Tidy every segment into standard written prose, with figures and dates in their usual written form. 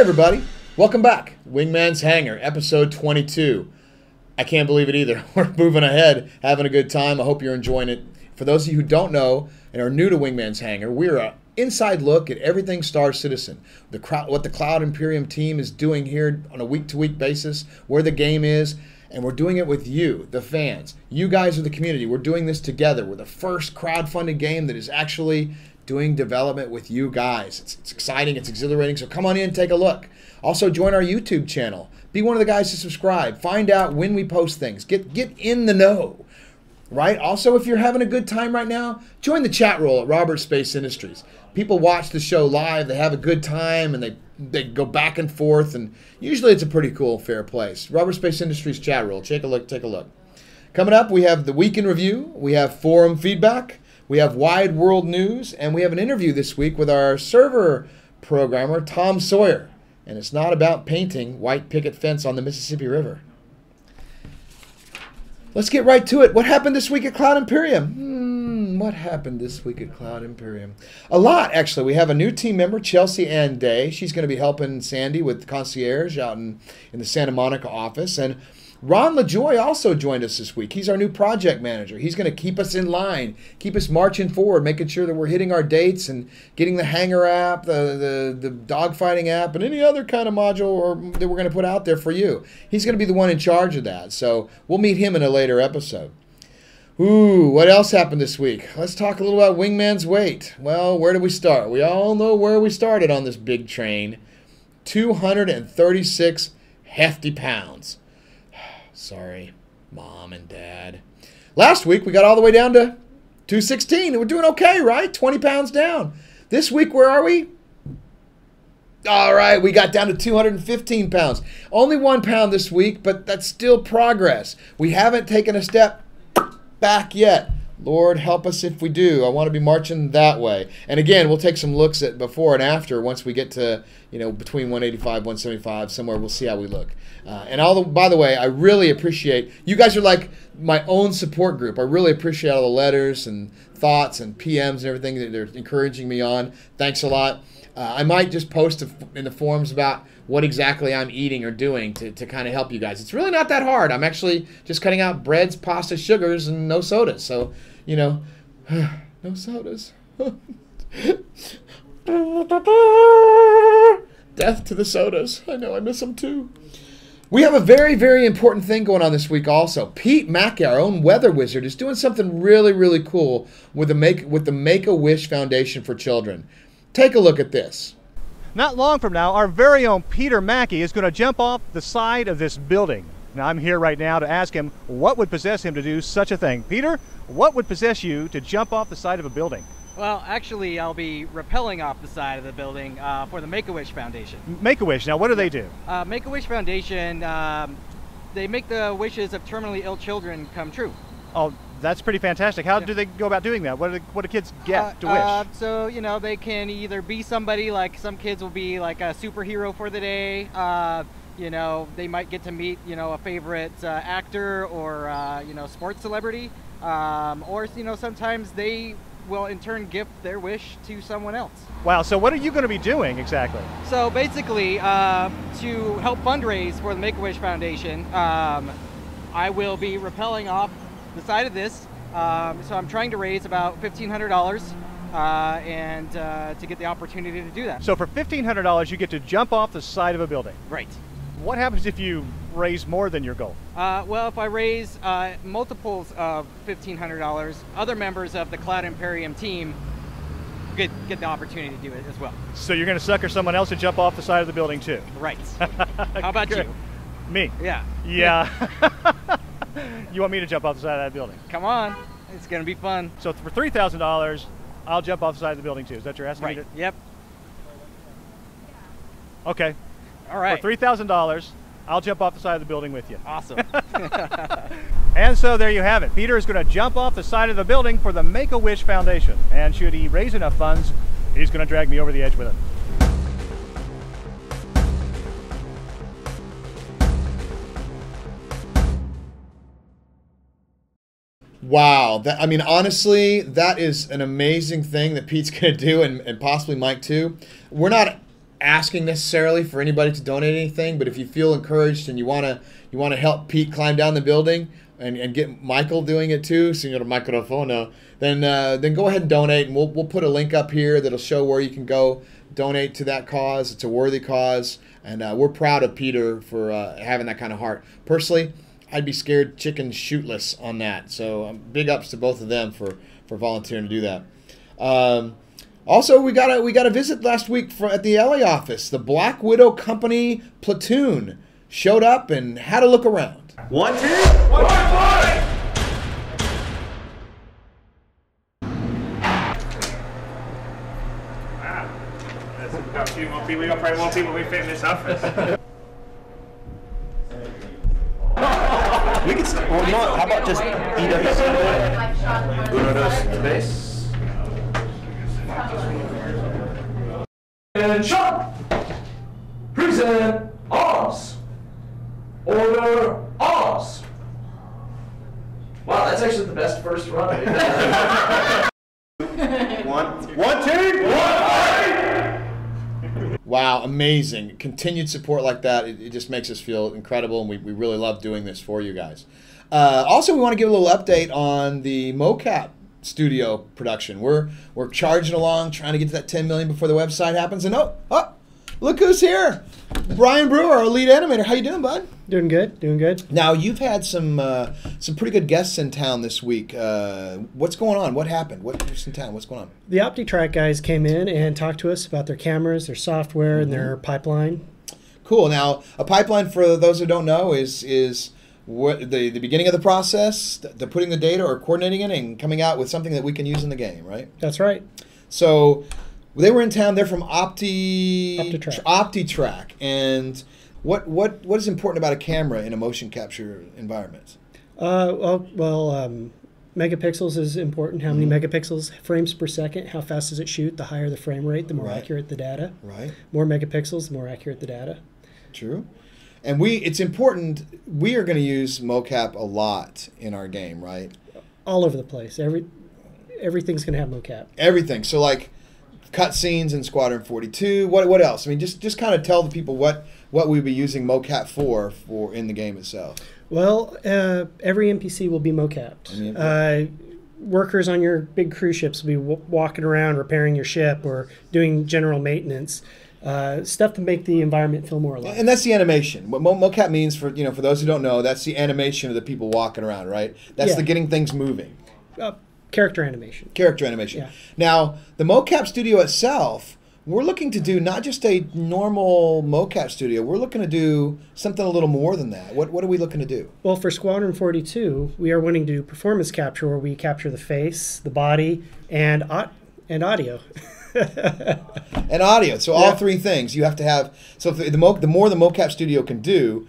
everybody, welcome back. Wingman's Hangar, episode 22. I can't believe it either. We're moving ahead, having a good time. I hope you're enjoying it. For those of you who don't know and are new to Wingman's Hangar, we're an inside look at everything Star Citizen. What the Cloud Imperium team is doing here on a week-to-week basis, where the game is, and we're doing it with you, the fans. You guys are the community. We're doing this together. We're the first crowdfunded game that is actually doing development with you guys. It's exciting, it's exhilarating, so come on in, take a look. Also, join our YouTube channel. Be one of the guys to subscribe. Find out when we post things. Get in the know, right? Also, if you're having a good time right now, join the chat roll at Robert Space Industries. People watch the show live, they have a good time, and they go back and forth, and usually it's a pretty cool, fair place. Robert Space Industries chat roll. Take a look, take a look. Coming up, we have the Week in Review, we have forum feedback, we have wide world news, and we have an interview this week with our server programmer, Tom Sawyer. And it's not about painting white picket fence on the Mississippi River. Let's get right to it. What happened this week at Cloud Imperium? What happened this week at Cloud Imperium? A lot, actually. We have a new team member, Chelsea Ann Day. She's going to be helping Sandy with concierge out in the Santa Monica office. And Ron LaJoy also joined us this week. He's our new project manager. He's going to keep us in line, keep us marching forward, making sure that we're hitting our dates and getting the Hangar app, the dogfighting app, and any other kind of module that we're going to put out there for you. He's going to be the one in charge of that. So we'll meet him in a later episode. Ooh, what else happened this week? Let's talk a little about Wingman's weight. Well, where did we start? We all know where we started on this big train. 236 hefty pounds. Sorry, Mom and Dad. Last week, we got all the way down to 216. We're doing okay, right? 20 pounds down. This week, where are we? All right, we got down to 215 pounds. Only 1 pound this week, but that's still progress. We haven't taken a step back yet. Lord, help us if we do. I want to be marching that way. And again, we'll take some looks at before and after once we get to, between 185, 175, somewhere. We'll see how we look. By the way, I really appreciate, you guys are like my own support group. I really appreciate all the letters and thoughts and PMs and everything that they're encouraging me on. Thanks a lot. I might just post in the forums about what exactly I'm eating or doing to kind of help you guys. It's really not that hard. I'm actually just cutting out breads, pasta, sugars, and no sodas. So, no sodas. Death to the sodas. I know, I miss them too. We have a very, very important thing going on this week also. Pete Mackay, our own weather wizard, is doing something really, really cool with the Make-A-Wish Foundation for Children. Take a look at this. Not long from now, our very own Peter Mackay is going to jump off the side of this building. Now, I'm here right now to ask him what would possess him to do such a thing. Peter, what would possess you to jump off the side of a building? Well, actually, I'll be rappelling off the side of the building for the Make-A-Wish Foundation. Make-A-Wish. Now, what do they do? Make-A-Wish Foundation, they make the wishes of terminally ill children come true. Oh, that's pretty fantastic. How do they go about doing that? What do kids get to wish? So, they can either be somebody, like some kids will be like a superhero for the day. They might get to meet, a favorite actor or, sports celebrity. Or, sometimes they will in turn gift their wish to someone else. Wow, so what are you going to be doing exactly? So basically, to help fundraise for the Make-A-Wish Foundation, I will be rappelling off the side of this. So I'm trying to raise about $1,500 and to get the opportunity to do that. So for $1,500, you get to jump off the side of a building. Right. What happens if you raise more than your goal? Well, if I raise multiples of $1,500, other members of the Cloud Imperium team get the opportunity to do it as well. So you're going to sucker someone else to jump off the side of the building too? Right. How about you? Me? Yeah. Yeah. You want me to jump off the side of that building? Come on. It's going to be fun. So for $3,000, I'll jump off the side of the building too. Is that what you're asking me to? Yep. Okay. All right. For $3,000, I'll jump off the side of the building with you. Awesome. And so there you have it. Peter is going to jump off the side of the building for the Make-A-Wish Foundation. And should he raise enough funds, he's going to drag me over the edge with it. Wow. Honestly, that is an amazing thing that Pete's going to do and possibly Mike too. We're not asking necessarily for anybody to donate anything, but if you feel encouraged and you want to help Pete climb down the building and get Michael doing it too, Señor Microfono, then go ahead and donate, and we'll put a link up here that'll show where you can go donate to that cause. It's a worthy cause, and we're proud of Peter for having that kind of heart. Personally, I'd be scared chicken shootless on that. So big ups to both of them for volunteering to do that. Also, we got a visit last week at the LA office. The Black Widow Company platoon showed up and had a look around. 1, 2, 1, 1. We've got a few more people. We've got probably more people we fit in this office. We could, well, not, how about just EWC? Uno, dos, tres. And shot! Present arms! Order arms! Wow, that's actually the best first run. One, two, Wow, amazing. Continued support like that, it just makes us feel incredible, and we really love doing this for you guys. Also, we want to give a little update on the mocap studio production. We're charging along, trying to get to that 10 million before the website happens. And oh, look who's here. Bryan Brewer, our lead animator. How you doing, bud? Doing good, doing good. Now, you've had some pretty good guests in town this week. What's going on? What happened? What's in town? What's going on? The Optitrack guys came in and talked to us about their cameras, their software, and their pipeline. Cool. Now, a pipeline, for those who don't know, is what the beginning of the process, the putting the data or coordinating it and coming out with something that we can use in the game, right? That's right. So they were in town. They're from Optitrack. And what is important about a camera in a motion capture environment? Megapixels is important. How many megapixels, frames per second, how fast does it shoot? The higher the frame rate, the more accurate the data. Right. More megapixels, the more accurate the data. True. And it's important, we are going to use mocap a lot in our game, right? All over the place. Everything's going to have mocap. Everything. So like cutscenes in Squadron 42. What else? I mean, just kind of tell the people what we'd be using mocap for in the game itself. Well, every NPC will be mocapped. Workers on your big cruise ships will be walking around repairing your ship or doing general maintenance. Stuff to make the environment feel more alive. And that's the animation. What mocap means, for those who don't know, that's the animation of the people walking around, right? That's the getting things moving. Character animation. Character animation. Yeah. Now, the mocap studio itself, we're looking to do not just a normal mocap studio. We're looking to do something a little more than that. What are we looking to do? Well, for Squadron 42, we are wanting to do performance capture, where we capture the face, the body, and audio. And audio. So all three things you have to have. So if the more the mocap studio can do,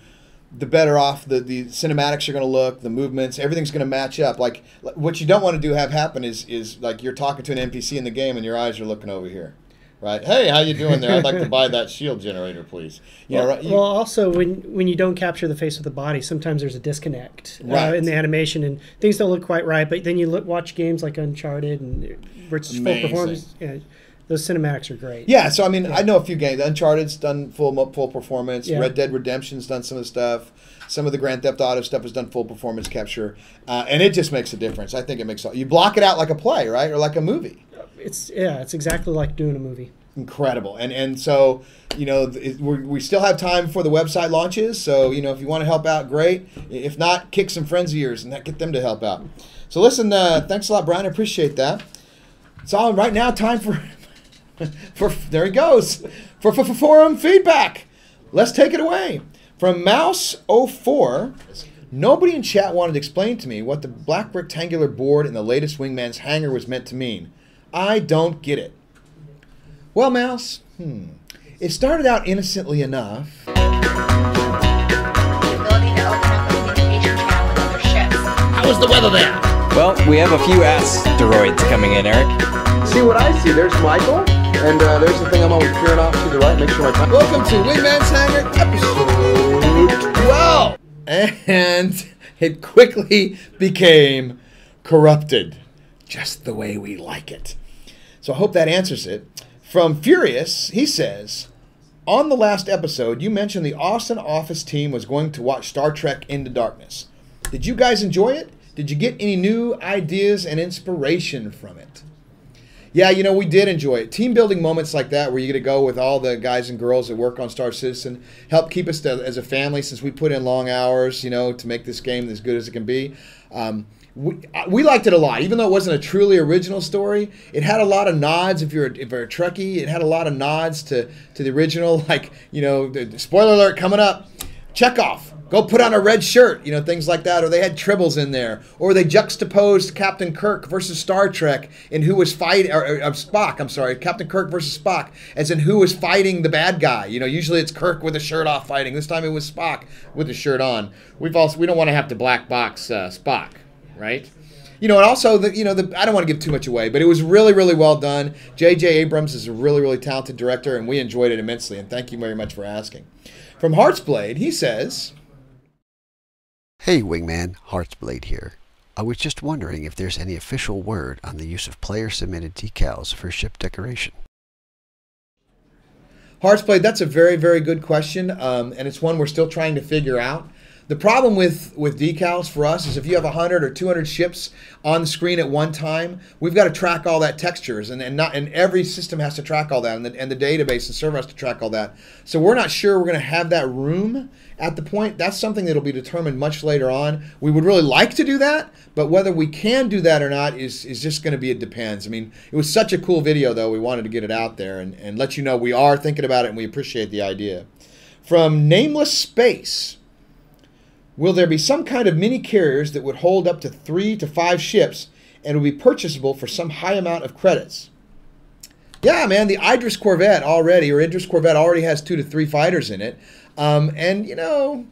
the better off the cinematics are going to look, the movements, everything's going to match up. Like what you don't want to have happen is like you're talking to an NPC in the game and your eyes are looking over here. Right. Hey, how you doing there? I'd like to buy that shield generator, please. Well, also, when you don't capture the face with the body, sometimes there's a disconnect in the animation, and things don't look quite right. But then you watch games like Uncharted and versus full performance. Those cinematics are great. Yeah, so I mean, I know a few games. Uncharted's done full performance. Yeah. Red Dead Redemption's done some of the stuff. Some of the Grand Theft Auto stuff has done full performance capture, and it just makes a difference. I think it makes you block it out like a play, right, or like a movie. It's exactly like doing a movie. Incredible, and so we still have time before the website launches. So if you want to help out, great. If not, kick some friends of yours and get them to help out. So listen, thanks a lot, Brian. I appreciate that. It's all right now. Time for there he goes for forum feedback. Let's take it away from Mouse04. Nobody in chat wanted to explain to me what the black rectangular board in the latest Wingman's hangar was meant to mean. I don't get it. Well, Mouse, it started out innocently enough. The ability to open up a communication channel with other ships. How is the weather there? Well, we have a few asteroids coming in, Eric. See what I see? There's Michael, and there's the thing I'm always peering off to the right. Make sure my time. Welcome to Wingman's Hangar, episode 12. And it quickly became corrupted, just the way we like it. So I hope that answers it. From Furious, he says, On the last episode, you mentioned the Austin office team was going to watch Star Trek Into Darkness. Did you guys enjoy it? Did you get any new ideas and inspiration from it? Yeah, you know, we did enjoy it. Team building moments like that where you get to go with all the guys and girls that work on Star Citizen help keep us as a family, since we put in long hours, you know, to make this game as good as it can be. We liked it a lot, even though it wasn't a truly original story. It had a lot of nods. If you're a Trekkie, it had a lot of nods to the original, like, you know, the spoiler alert coming up, Chekhov, go put on a red shirt, you know, things like that. Or they had tribbles in there, or they juxtaposed Captain Kirk versus Star Trek in who was fighting, or Spock. I'm sorry, Captain Kirk versus Spock, as in who was fighting the bad guy. You know, usually it's Kirk with a shirt off fighting. This time it was Spock with the shirt on. We don't want to have to black box Spock. Right? You know, and also, I don't want to give too much away, but it was really, really well done. J.J. Abrams is a really, really talented director, and we enjoyed it immensely, and thank you very much for asking. From Heartsblade, he says, Hey Wingman, Heartsblade here. I was just wondering if there's any official word on the use of player-submitted decals for ship decoration. Heartsblade, that's a very, very good question, and it's one we're still trying to figure out. The problem with decals for us is if you have 100 or 200 ships on the screen at one time, we've got to track all that textures, and every system has to track all that, and the database and server has to track all that. So we're not sure we're going to have that room at the point. That's something that'll be determined much later on. We would really like to do that, but whether we can do that or not is just going to be, it depends. I mean, it was such a cool video, though. We wanted to get it out there and let you know we are thinking about it, and we appreciate the idea. From Nameless Space, will there be some kind of mini carriers that would hold up to 3 to 5 ships and would be purchasable for some high amount of credits? Yeah, man, the Idris Corvette already has 2 to 3 fighters in it. And, you know,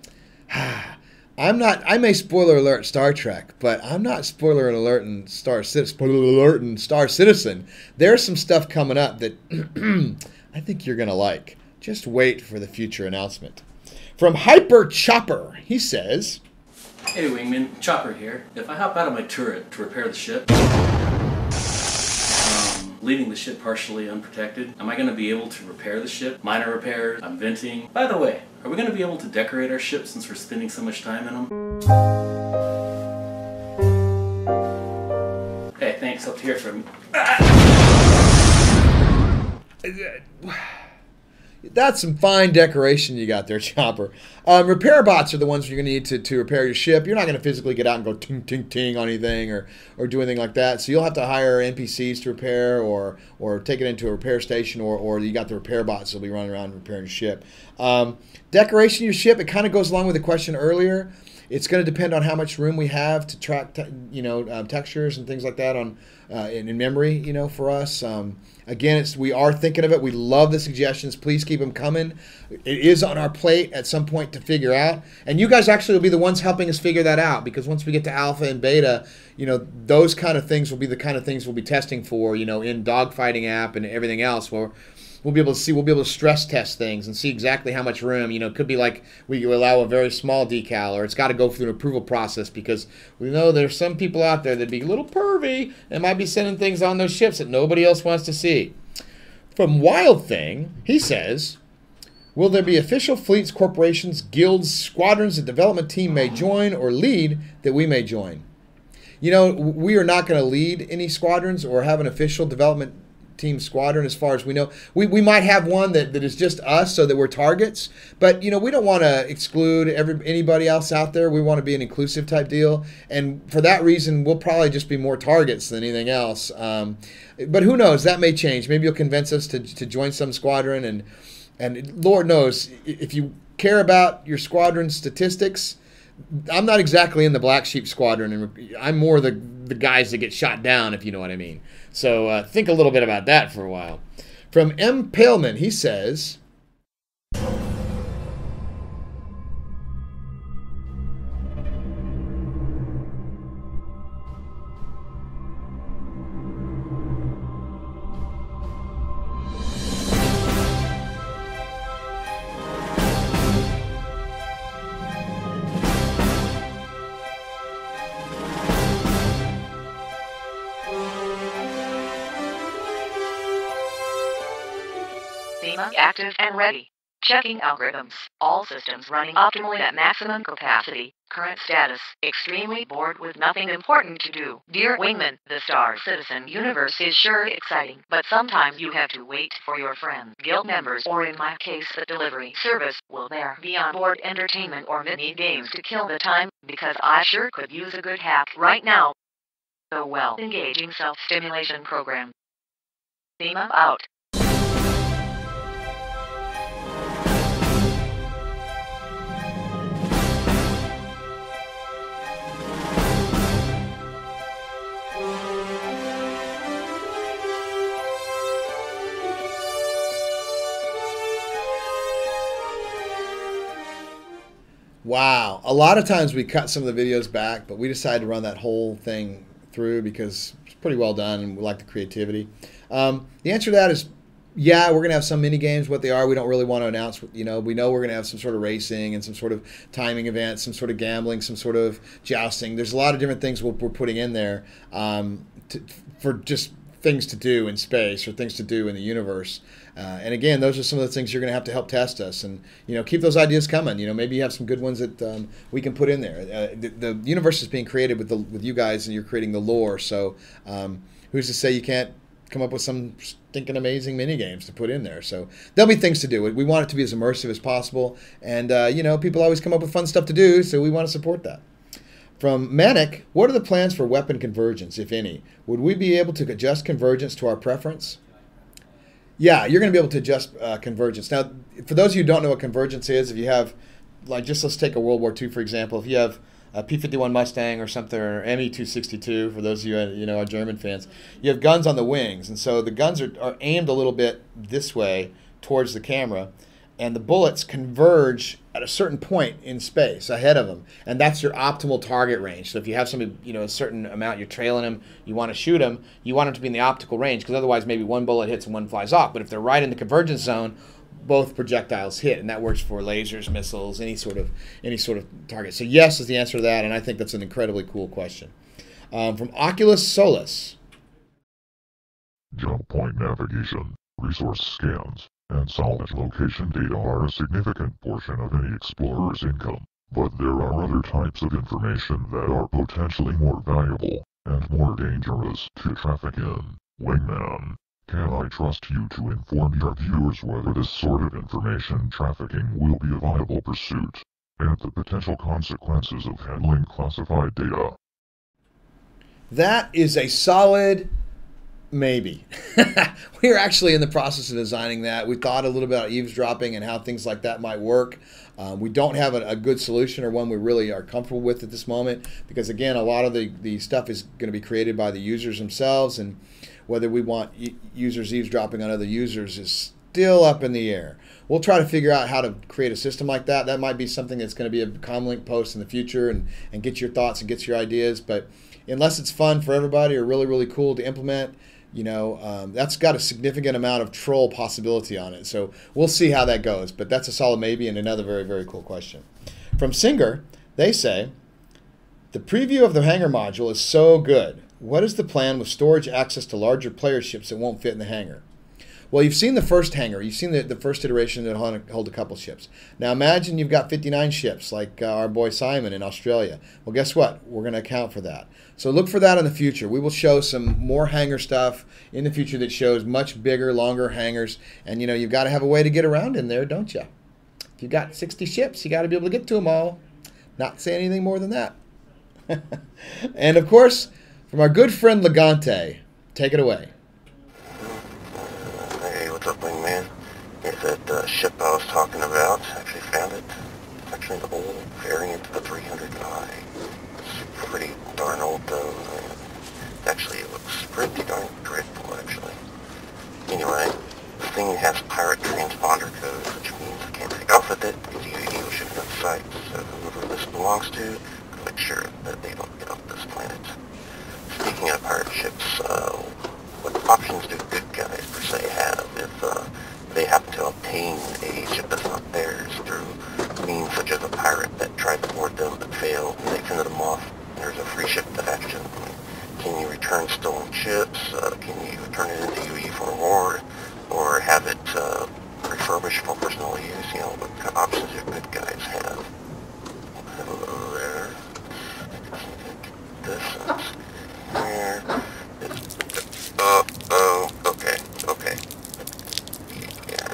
I may spoiler alert Star Trek, but I'm not spoiler alert in Star Citizen. There's some stuff coming up that I think you're going to like. Just wait for the future announcement. From Hyper Chopper, he says, Hey Wingman, Chopper here. If I hop out of my turret to repair the ship, leaving the ship partially unprotected, am I going to be able to repair the ship? Minor repairs, I'm venting. By the way, are we going to be able to decorate our ship since we're spending so much time in them? Hey, thanks, hope to hear from you. That's some fine decoration you got there, Chopper. Repair bots are the ones you're going to need to repair your ship. You're not going to physically get out and go ting, ting, ting on anything or do anything like that. So you'll have to hire NPCs to repair or take it into a repair station, or you got the repair bots that'll be running around repairing your ship. Decoration of your ship, it kind of goes along with the question earlier. It's going to depend on how much room we have to track, textures and things like that in memory, for us. Again, we are thinking of it. We love the suggestions. Please keep them coming. It is on our plate at some point to figure out. And you guys actually will be the ones helping us figure that out, because once we get to alpha and beta, those kind of things will be the kind of things we'll be testing for, in dogfighting app and everything else, where we'll be able to stress test things and see exactly how much room. It could be like we allow a very small decal, or it's got to go through an approval process, because we know there's some people out there that'd be a little pervy and might be sending things on those ships that nobody else wants to see. From Wild Thing, he says, will there be official fleets, corporations, guilds, squadrons the development team may join or lead that we may join? We are not going to lead any squadrons or have an official development team squadron as far as we know. We might have one that is just us, so that we're targets, but we don't want to exclude anybody else out there. We want to be an inclusive type deal, and for that reason we'll probably just be more targets than anything else. But who knows, that may change. Maybe you'll convince us to join some squadron, and Lord knows, if you care about your squadron statistics, I'm not exactly in the Black Sheep Squadron, and I'm more the guys that get shot down, if you know what I mean. So think a little bit about that for a while. From M. Paleman, he says, Active and ready. Checking algorithms. All systems running optimally at maximum capacity. Current status. Extremely bored with nothing important to do. Dear Wingman, the Star Citizen universe is sure exciting, but sometimes you have to wait for your friends, guild members, or in my case the delivery service. Will there be onboard entertainment or mini games to kill the time? Because I sure could use a good hack right now. The well-engaging self-stimulation program. Theme out. Wow. A lot of times we cut some of the videos back, but we decided to run that whole thing through because it's pretty well done and we like the creativity. The answer to that is, yeah, we're going to have some mini games. What they are, we don't really want to announce. You know, we know we're going to have some sort of racing and some sort of timing event, some sort of gambling, some sort of jousting. There's a lot of different things we're putting in there for just things to do in space or things to do in the universe. And again, those are some of the things you're going to help test us, and keep those ideas coming. Maybe you have some good ones that we can put in there. The universe is being created with you guys, and you're creating the lore. So who's to say you can't come up with some stinking amazing mini games to put in there? So there'll be things to do. We want it to be as immersive as possible, and people always come up with fun stuff to do, so we want to support that. From Manic, what are the plans for weapon convergence, if any? Would we be able to adjust convergence to our preference? Yeah, you're going to be able to adjust convergence. Now, for those of you who don't know what convergence is, if you have, let's take a World War II, for example. If you have a P-51 Mustang or something, or ME-262, for those of you our German fans, you have guns on the wings. And so the guns are aimed a little bit this way towards the camera, and the bullets converge at a certain point in space ahead of them, and that's your optimal target range. So if you have somebody, a certain amount, you're trailing them, you want to shoot them, you want them to be in the optical range, because otherwise maybe one bullet hits and one flies off. But if they're right in the convergence zone, both projectiles hit, and that works for lasers, missiles, any sort of target. So yes is the answer to that, and I think that's an incredibly cool question. From Oculus Solus. Jump point navigation, resource scans, and salvage location data are a significant portion of any explorer's income, but there are other types of information that are potentially more valuable and more dangerous to traffic in. Wingman, can I trust you to inform your viewers whether this sort of information trafficking will be a viable pursuit, and the potential consequences of handling classified data? That is a solid maybe. We are actually in the process of designing that. We thought a little bit about eavesdropping and how things like that might work. We don't have a good solution or one we really are comfortable with at this moment, because again, a lot of the stuff is going to be created by the users themselves, and whether we want users eavesdropping on other users is still up in the air. We'll try to figure out how to create a system like that. That might be something that's going to be a comlink post in the future, and get your thoughts and get your ideas. But unless it's fun for everybody or really, really cool to implement, that's got a significant amount of troll possibility on it. So we'll see how that goes. But that's a solid maybe, and another very, very cool question. From Singer, they say, the preview of the Hangar module is so good. What is the plan with storage access to larger player ships that won't fit in the hangar? Well, you've seen the first hangar. You've seen the first iteration that hold a couple ships. Now imagine you've got 59 ships like our boy Simon in Australia. Well, guess what? We're going to account for that. So look for that in the future. We will show some more hangar stuff in the future that shows much bigger, longer hangars. And, you've got to have a way to get around in there, don't you? If you've got 60 ships, you got to be able to get to them all. Not saying anything more than that. And, of course, from our good friend Legante, take it away. Hey, what's up, Wingman? It's that ship I was talking about. Actually found it. It's actually an old variant of the 300i. It's pretty darn old, though. Actually, it looks pretty darn dreadful, actually. Anyway, this thing has pirate transponder codes, which means I can't take off with it because UAV will shoot it at sight. So whoever this belongs to, make sure that they don't get off this planet. Speaking of pirate ships, what options do good guys per se have if they happen to obtain a ship that's not theirs through means such as a pirate that tried to board them but failed and they fended them off? There's a free ship action. Can you return stolen ships? Can you turn it into UE for reward? Or have it, for refurbished for personal use, you know, what options your good guys have. Hello there. This here. Okay. Yeah,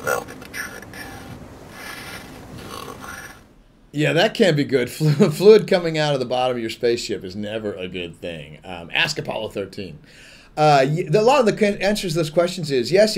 that'll be the trick. Yeah, that can be good. Fluid coming out of the bottom of your spaceship is never a good thing. Ask Apollo 13. A lot of the answers to those questions is yes.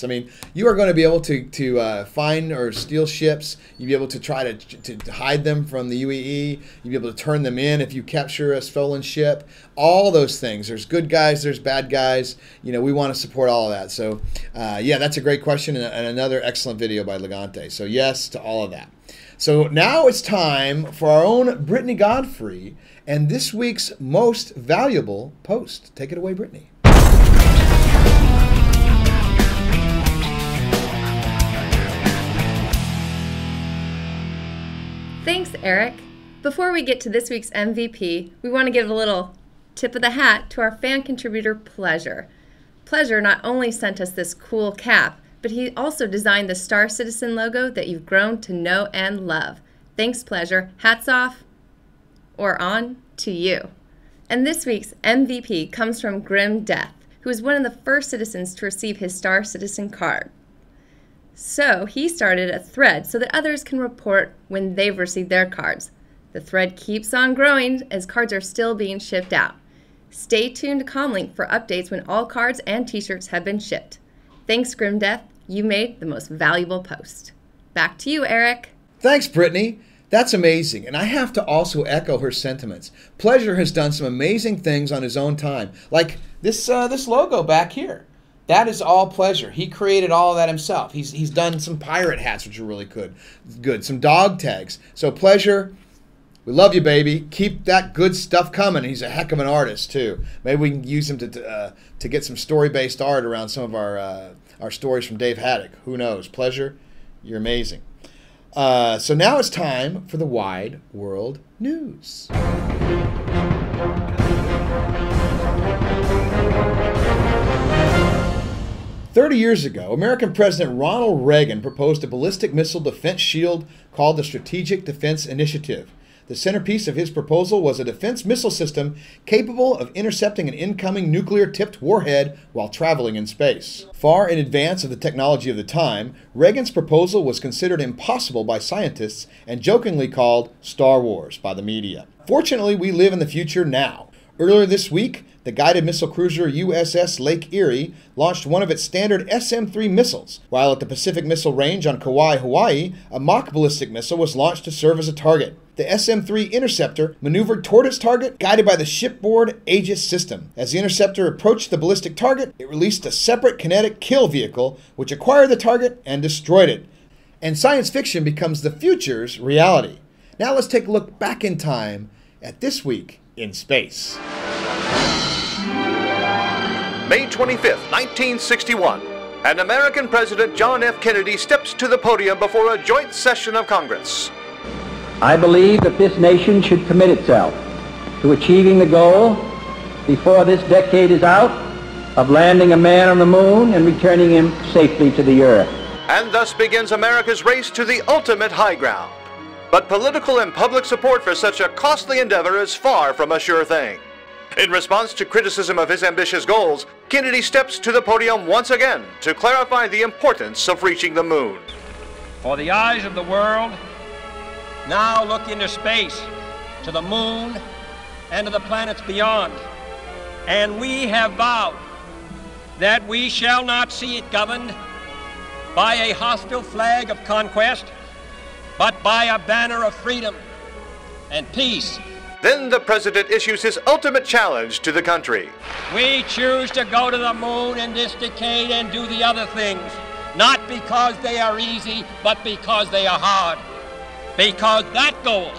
I mean, you are going to be able to find or steal ships. You'll be able to try to hide them from the UEE. You'll be able to turn them in if you capture a stolen ship. All those things. There's good guys. There's bad guys. You know, we want to support all of that. So, yeah, that's a great question and another excellent video by Legante. So, yes to all of that. So now it's time for our own Brittany Godfrey and this week's most valuable post. Take it away, Brittany. Thanks, Eric. Before we get to this week's MVP, we want to give a little tip of the hat to our fan contributor, Pleasure. Pleasure not only sent us this cool cap, but he also designed the Star Citizen logo that you've grown to know and love. Thanks, Pleasure. Hats off or on to you. And this week's MVP comes from Grim Death, who is one of the first citizens to receive his Star Citizen card. So he started a thread so that others can report when they've received their cards. The thread keeps on growing as cards are still being shipped out. Stay tuned to Comlink for updates when all cards and t-shirts have been shipped. Thanks, Grim Death. You made the most valuable post. Back to you, Eric. Thanks, Brittany. That's amazing. And I have to also echo her sentiments. Pleasure has done some amazing things on his own time. Like this logo back here. That is all Pleasure. He created all of that himself. He's done some pirate hats, which are really good. Some dog tags. So Pleasure, we love you, baby. Keep that good stuff coming. He's a heck of an artist, too. Maybe we can use him to get some story-based art around some of our stories from Dave Haddock. Who knows? Pleasure, you're amazing. So now it's time for the Wide World News. 30 years ago, American President Ronald Reagan proposed a ballistic missile defense shield called the Strategic Defense Initiative. The centerpiece of his proposal was a defense missile system capable of intercepting an incoming nuclear-tipped warhead while traveling in space. Far in advance of the technology of the time, Reagan's proposal was considered impossible by scientists and jokingly called Star Wars by the media. Fortunately, we live in the future now. Earlier this week, the guided missile cruiser USS Lake Erie launched one of its standard SM-3 missiles, while at the Pacific Missile Range on Kauai, Hawaii, a mock ballistic missile was launched to serve as a target. The SM-3 interceptor maneuvered toward its target, guided by the shipboard Aegis system. As the interceptor approached the ballistic target, it released a separate kinetic kill vehicle, which acquired the target and destroyed it. And science fiction becomes the future's reality. Now let's take a look back in time at This Week in Space. May 25th, 1961, and American President John F. Kennedy steps to the podium before a joint session of Congress. I believe that this nation should commit itself to achieving the goal, before this decade is out, of landing a man on the moon and returning him safely to the earth. And thus begins America's race to the ultimate high ground. But political and public support for such a costly endeavor is far from a sure thing. In response to criticism of his ambitious goals, Kennedy steps to the podium once again to clarify the importance of reaching the moon. For the eyes of the world now look into space, to the moon, and to the planets beyond. And we have vowed that we shall not see it governed by a hostile flag of conquest, but by a banner of freedom and peace. Then the president issues his ultimate challenge to the country. We choose to go to the moon in this decade and do the other things, not because they are easy, but because they are hard. Because that goal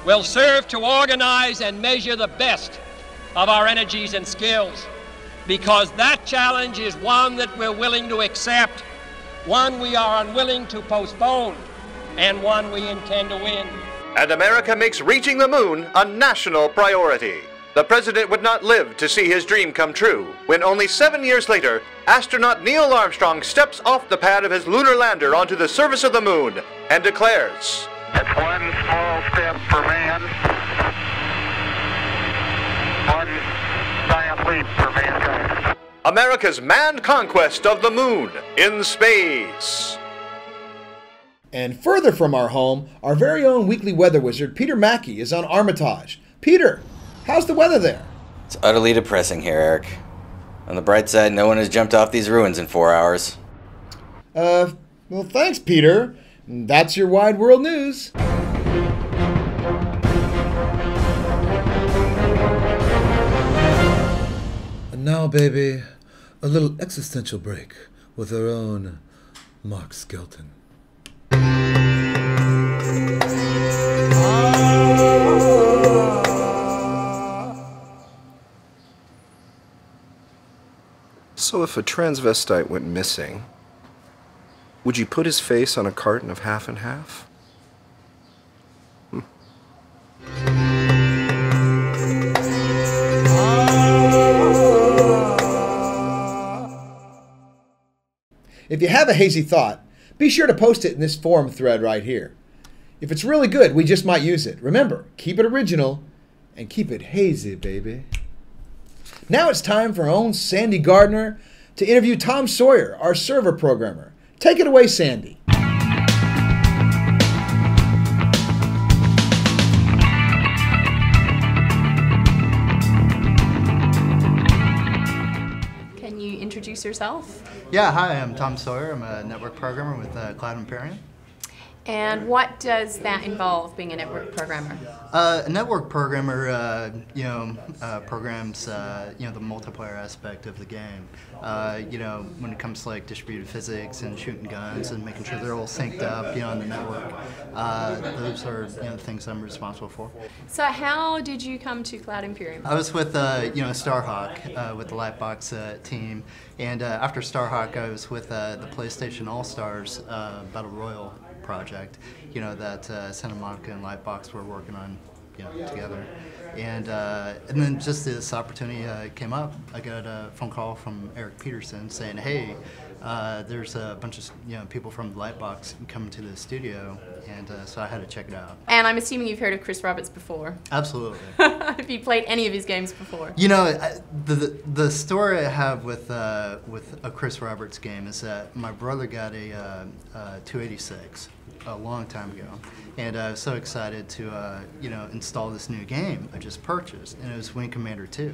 will serve to organize and measure the best of our energies and skills. Because that challenge is one that we're willing to accept, one we are unwilling to postpone, and one we intend to win. And America makes reaching the moon a national priority. the president would not live to see his dream come true when only 7 years later, astronaut Neil Armstrong steps off the pad of his lunar lander onto the surface of the moon and declares, "It's one small step for man, one giant leap for mankind." America's manned conquest of the moon in space. And further from our home, our very own weekly weather wizard, Peter Mackay, is on Armitage. Peter, how's the weather there? It's utterly depressing here, Eric. On the bright side, no one has jumped off these ruins in 4 hours. Well, thanks, Peter. That's your wide world news. And now, baby, a little existential break with our own Mark Skelton. So if a transvestite went missing, would you put his face on a carton of half and half? If you have a hazy thought, be sure to post it in this forum thread right here. If it's really good, we just might use it. Remember, keep it original and keep it hazy, baby. Now it's time for our own Sandy Gardner to interview Tom Sawyer, our server programmer. Take it away, Sandy. Can you introduce yourself? Yeah, hi, I'm Tom Sawyer. I'm a network programmer with Cloud Imperium. And what does that involve, being a network programmer? A network programmer, programs, the multiplayer aspect of the game. When it comes to like distributed physics and shooting guns and making sure they're all synced up, on the network. Those are, things I'm responsible for. So how did you come to Cloud Imperium? I was with, Starhawk, with the Lightbox team. And after Starhawk, I was with the PlayStation All-Stars Battle Royale project, that Santa Monica and Lightbox were working on, together. And then just this opportunity came up. I got a phone call from Eric Peterson saying, "Hey, there's a bunch of people from Lightbox coming to the studio," and so I had to check it out. And I'm assuming you've heard of Chris Roberts before. Absolutely. Have you played any of his games before? The story I have with a Chris Roberts game is that my brother got a 286 a long time ago, and I was so excited to install this new game I just purchased, and it was Wing Commander 2.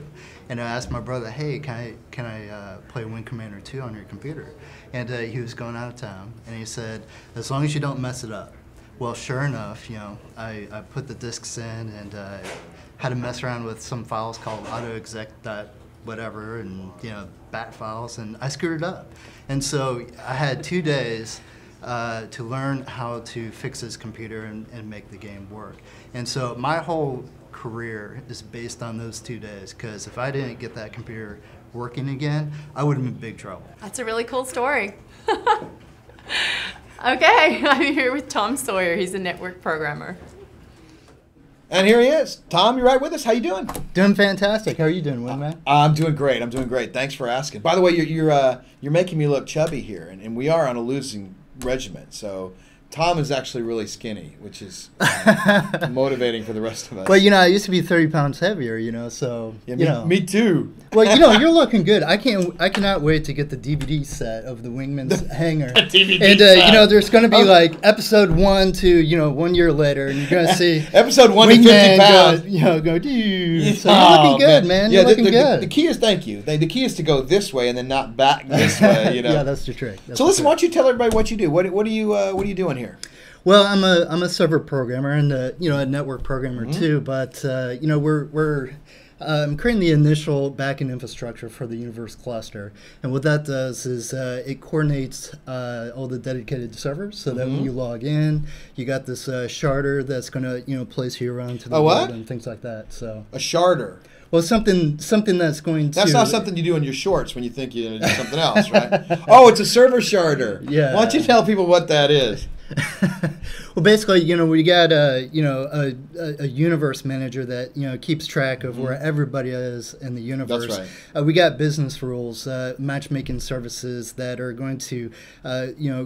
And I asked my brother, "Hey, can I play Wing Commander 2 on your computer?" And he was going out of town, and he said, "As long as you don't mess it up." Well, sure enough, I put the discs in and had to mess around with some files called autoexec.whatever and bat files, and I screwed it up. And so I had 2 days to learn how to fix his computer and make the game work. And so my whole career is based on those 2 days, because if I didn't get that computer working again, I would have been in big trouble. That's a really cool story. Okay, I'm here with Tom Sawyer. He's a network programmer. And here he is. Tom, you right with us? How you doing? Doing fantastic. How are you doing, Wingman? I'm doing great. I'm doing great. Thanks for asking. By the way, you're making me look chubby here, and we are on a losing regiment. So Tom is actually really skinny, which is motivating for the rest of us. Well, I used to be 30 pounds heavier, so me too. Well, you're looking good. I cannot wait to get the DVD set of the Wingman's Hangar. DVD and set. There's going to be like episode 1 to 1 year later, and you're going to see episode 1 to 50 pounds. Go, dude. So you're looking good, man. You're looking good. The key is thank you. The key is to go this way and then not back this way. Yeah, that's the trick. So listen, why don't you tell everybody what you do? What are you doing here? Well, I'm a server programmer and a network programmer too. But I'm creating the initial backend infrastructure for the Universe cluster, and what that does is it coordinates all the dedicated servers, so that when you log in, you got this sharder that's going to place you around to the world and things like that. So a sharder. Well, something that's going to... That's not something you do in your shorts when you think you're going to do something else, right? Oh, it's a server sharder. Yeah. Why don't you tell people what that is? Well, basically, we got a universe manager that keeps track of where everybody is in the universe. That's right. We got business rules, matchmaking services that are going to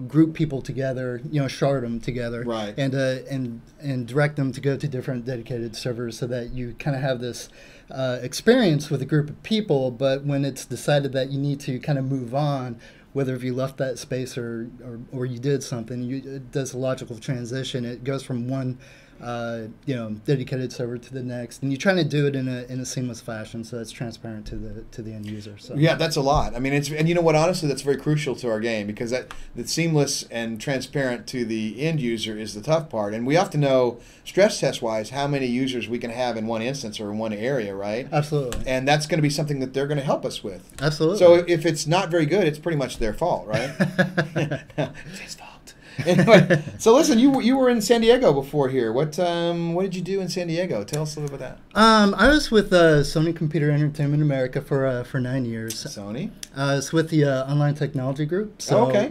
group people together, shard them together, right, and direct them to go to different dedicated servers so that you kind of have this experience with a group of people. But when it's decided that you need to kind of move on, whether if you left that space or you did something, it does a logical transition. It goes from one dedicated server to the next, and you're trying to do it in a seamless fashion so it's transparent to the end user. So yeah, that's a lot. I mean, and you know what? Honestly, that's very crucial to our game, because that seamless and transparent to the end user is the tough part. And we have to know, stress test wise, how many users we can have in one instance or in one area, right? Absolutely. And that's going to be something that they're going to help us with. Absolutely. So if it's not very good, it's pretty much their fault, right? It's his fault. Anyway, so listen, you were in San Diego before here. What did you do in San Diego? Tell us a little bit about that. I was with Sony Computer Entertainment America for 9 years. Sony? I was with the Online Technology Group. So, okay.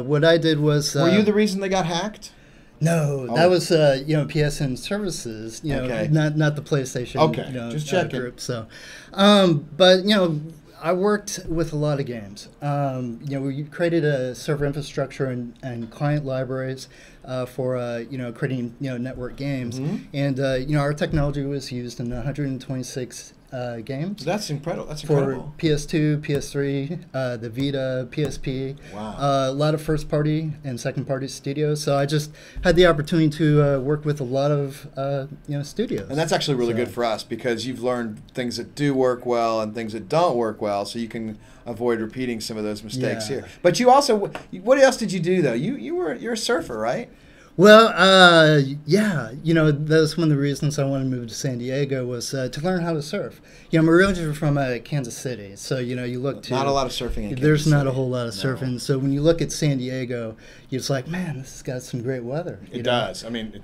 What I did was... were you the reason they got hacked? No, that was PSN Services. Okay. Not the PlayStation. Okay, just checking. Group. So, but I worked with a lot of games. We created a server infrastructure and client libraries for creating network games, and our technology was used in 126 games. That's incredible. That's for incredible. PS2, PS3, the Vita, PSP. Wow. A lot of first-party and second-party studios. So I just had the opportunity to work with a lot of studios. And that's actually really good for us, because you've learned things that do work well and things that don't work well, so you can avoid repeating some of those mistakes here. But you also, what else did you do though? You're a surfer, right? Well, yeah, that's one of the reasons I wanted to move to San Diego was to learn how to surf. I'm originally from Kansas City, so you look to... Not a lot of surfing in Kansas There's not City. a whole lot of surfing. No. So when you look at San Diego, it's like, man, this has got some great weather. It does. I mean,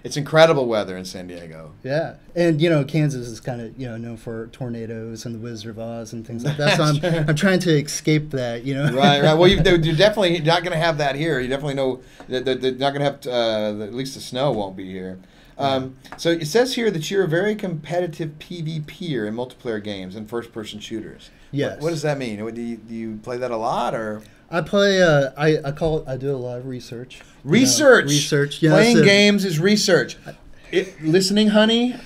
it's incredible weather in San Diego. Yeah, and Kansas is kind of known for tornadoes and the Wizard of Oz and things like that. So I'm trying to escape that. Right. Well, you're definitely not going to have that here. You definitely know that they're not going to have at least the snow won't be here. So it says here that you're a very competitive PvPer in multiplayer games and first-person shooters. Yes. What does that mean? Do you play that a lot, or? I play. I do a lot of research. Research. Research. Yeah, Playing games is research. Listening, honey.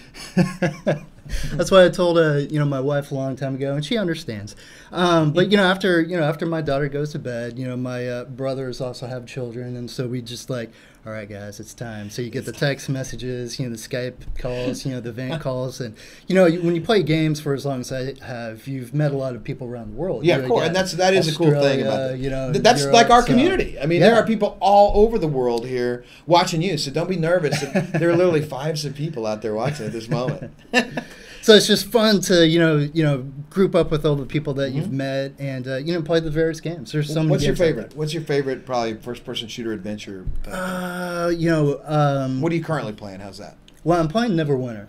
That's what I told my wife a long time ago, and she understands. But after my daughter goes to bed, my brothers also have children, and so we just like, all right, guys, it's time. So you get the text messages, the Skype calls, the vent calls, and when you play games for as long as I have, you've met a lot of people around the world. Yeah, of course, and that is a cool thing about that. That's Europe, like our community. I mean, there are people all over the world here watching you, so don't be nervous. There are literally 5 of people out there watching at this moment. So it's just fun to group up with all the people that you've met and play the various games. There's so many. What's your games favorite? like that. What's your favorite probably first-person shooter adventure? What are you currently playing? How's that? Well, I'm playing Neverwinter.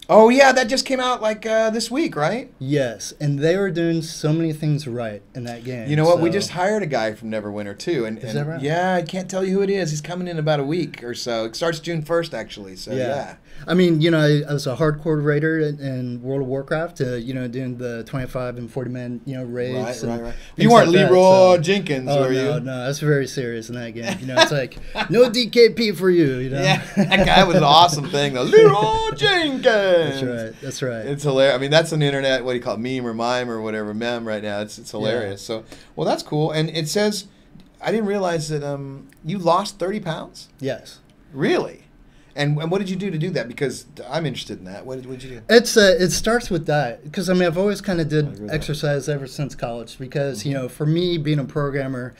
Oh yeah, that just came out like this week, right? Yes, and they were doing so many things right in that game. You know what? We just hired a guy from Neverwinter too, and is that right? Yeah, I can't tell you who it is. He's coming in about a week or so. It starts June 1st, actually. So yeah. I mean, I was a hardcore raider in World of Warcraft. Doing the 25 and 40 man raids. Right. You weren't like Leroy Jenkins, were you? No, that's very serious in that game. It's like no DKP for you. Yeah, that guy was an awesome thing though. Leroy Jenkins. That's right. It's hilarious. I mean, that's an internet, what do you call it, meme or mime or whatever, meme right now. It's hilarious. Yeah. So, well, that's cool. And it says, I didn't realize that you lost 30 pounds? Yes. Really? And what did you do to do that? Because I'm interested in that. What did you do? It starts with diet. Because, I've always kind of did exercise ever since college. Because, for me, being a programmer,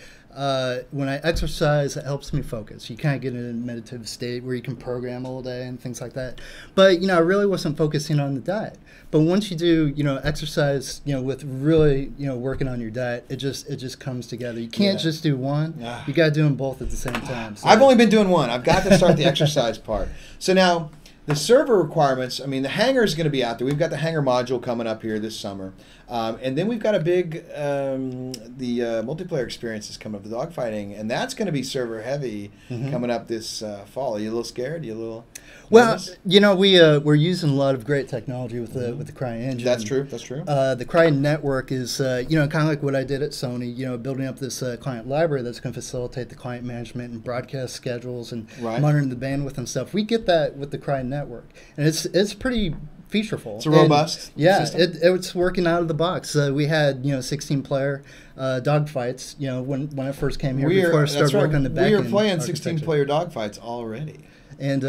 when I exercise, it helps me focus. You kind of get in a meditative state where you can program all day and things like that. But, I really wasn't focusing on the diet. But once you do, exercise, with really, working on your diet, it just comes together. You can't just do one. You got to do them both at the same time. So. I've only been doing one. I've got to start the exercise part. So now, the server requirements, I mean, the hangar is going to be out there. We've got the hangar module coming up here this summer. And then we've got a big, the multiplayer experience is coming up, the dogfighting, and that's going to be server heavy coming up this fall. Are you a little scared? Are you a little nervous? Well, you know, we're using a lot of great technology with the Cry engine. That's true. That's true. The Cry network is, you know, kind of like what I did at Sony. You know, building up this client library that's going to facilitate the client management and broadcast schedules and monitoring the bandwidth and stuff. We get that with the Cry network, and it's pretty featureful. It's a robust system. It's working out of the box. We had 16-player dogfights. You know, when I first came here before I started working on the back end. We were playing 16-player dogfights already. And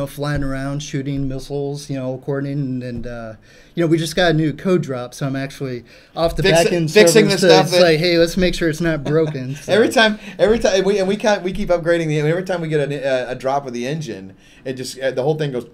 flying around, shooting missiles, coordinating, and we just got a new code drop, so I'm actually off the back end fixing the stuff. It's like, hey, let's make sure it's not broken. So. every time, we keep upgrading the. Every time we get a drop of the engine, it just the whole thing goes.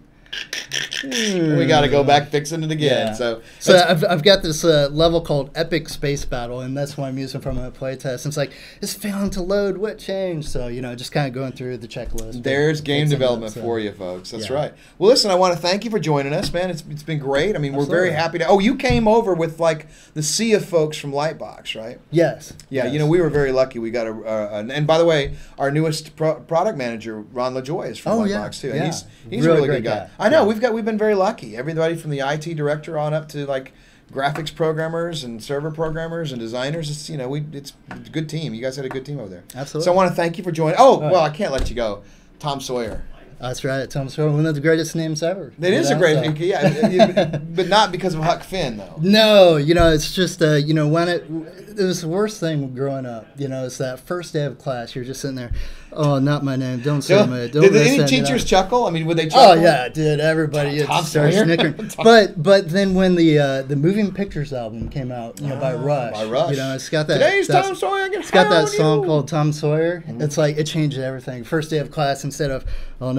We got to go back fixing it again. Yeah. So I've got this level called Epic Space Battle, and that's what I'm using from a playtest. It's like, it's failing to load. What changed? So just kind of going through the checklist. There's game development for you, folks. That's right. Well, listen, I want to thank you for joining us, man. It's been great. I mean, we're very happy to. Oh, you came over with like the sea of folks from Lightbox, right? Yes. Yeah. Yes. We were very lucky. We got and by the way, our newest product manager, Ron LaJoy, is from Lightbox too. And he's really a really good guy. I know. We've been very lucky. Everybody from the IT director on up to like graphics programmers and server programmers and designers. It's it's a good team. You guys had a good team over there. Absolutely. So I want to thank you for joining. Oh, well, I can't let you go. Tom Sawyer. That's right, Tom Sawyer, one of the greatest names ever. It is a great name, yeah, but not because of Huck Finn, though. No, it's just when it was the worst thing growing up. It's that first day of class. You're just sitting there. Oh, not my name. Don't say my name. Did any teachers chuckle? I mean, would they chuckle? Oh yeah, did everybody start snickering? But then when the Moving Pictures album came out, by Rush. It's got that. Today's Tom Sawyer. It's got that song called Tom Sawyer. It's like it changes everything. First day of class, instead of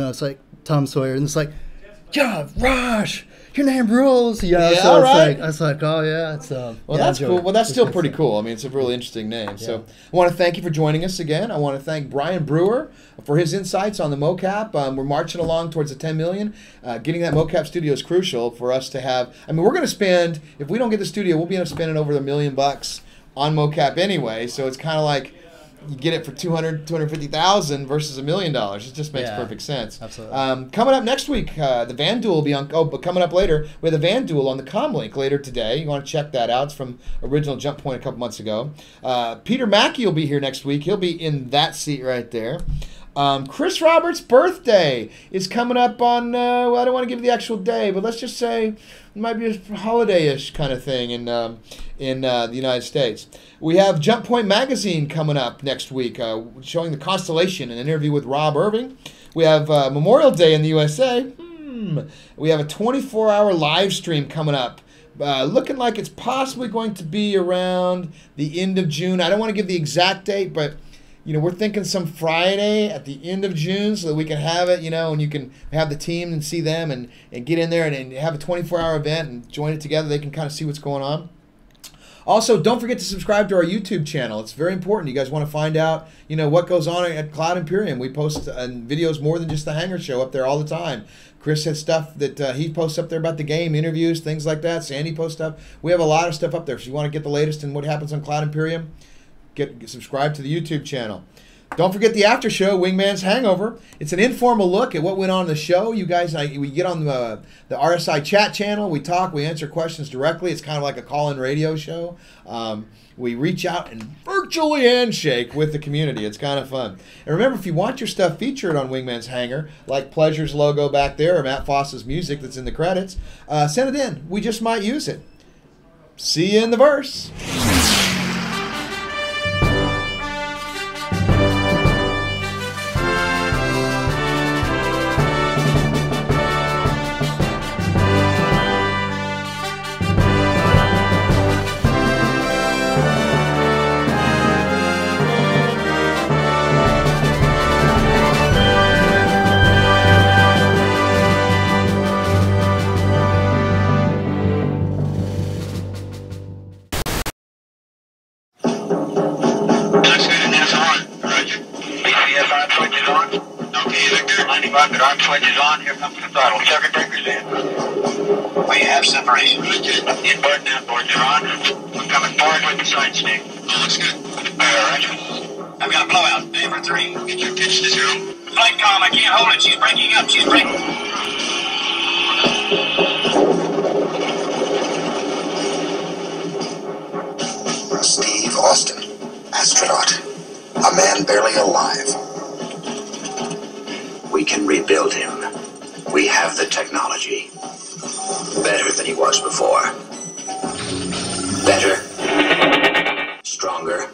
it's like Tom Sawyer, and it's like, yeah, Rush. Your name rules, so all right. I was like, oh yeah, it's that's cool. Well, that's still pretty cool. I mean, it's a really interesting name. Yeah. So I want to thank you for joining us again. I want to thank Bryan Brewer for his insights on the mocap. We're marching along towards the 10 million. Getting that mocap studio is crucial for us to have. I mean, we're going to spend, if we don't get the studio, we'll be able to spending over $1 million on mocap anyway. So it's kind of like, you get it for $250,000 versus $1 million. It just makes perfect sense. Absolutely. Coming up next week, the Van Duel will be on. Oh, but coming up later, we have the Van Duel on the Comlink later today. You want to check that out? It's from original Jump Point a couple months ago. Peter Mackay will be here next week. He'll be in that seat right there. Chris Roberts' birthday is coming up on. Well, I don't want to give the actual day, but let's just say it might be a holiday-ish kind of thing in the United States. We have Jump Point Magazine coming up next week, showing the constellation, an interview with Rob Irving. We have Memorial Day in the USA. We have a 24-hour live stream coming up. Looking like it's possibly going to be around the end of June. I don't want to give the exact date, but we're thinking some Friday at the end of June so that we can have it, and you can have the team and see them and get in there and have a 24-hour event and join it together. They can kind of see what's going on. Also, don't forget to subscribe to our YouTube channel. It's very important. You guys want to find out, what goes on at Cloud Imperium. We post videos more than just the Hangar Show up there all the time. Chris has stuff that he posts up there about the game, interviews, things like that. Sandy posts stuff. We have a lot of stuff up there. So you want to get the latest in what happens on Cloud Imperium, get subscribed to the YouTube channel. Don't forget the after show, Wingman's Hangover. It's an informal look at what went on in the show. You guys, we get on the RSI chat channel. We talk. We answer questions directly. It's kind of like a call-in radio show. We reach out and virtually handshake with the community. It's kind of fun. And remember, if you want your stuff featured on Wingman's Hangar, like Pleasure's logo back there or Matt Foss's music that's in the credits, send it in. We just might use it. See you in the verse. Rocket arm switch is on. Here comes the throttle. Circuit breaker's in. We have separation. Inboard and outboard, they're on. We're coming forward with the side stick. Oh, looks good. Roger. I've got a blowout. Day for 3. Get your pitch to 0. Flight comm, I can't hold it. She's breaking up. She's breaking. Steve Austin, astronaut. A man barely alive. We can rebuild him. We have the technology. Better than he was before. Better. Stronger.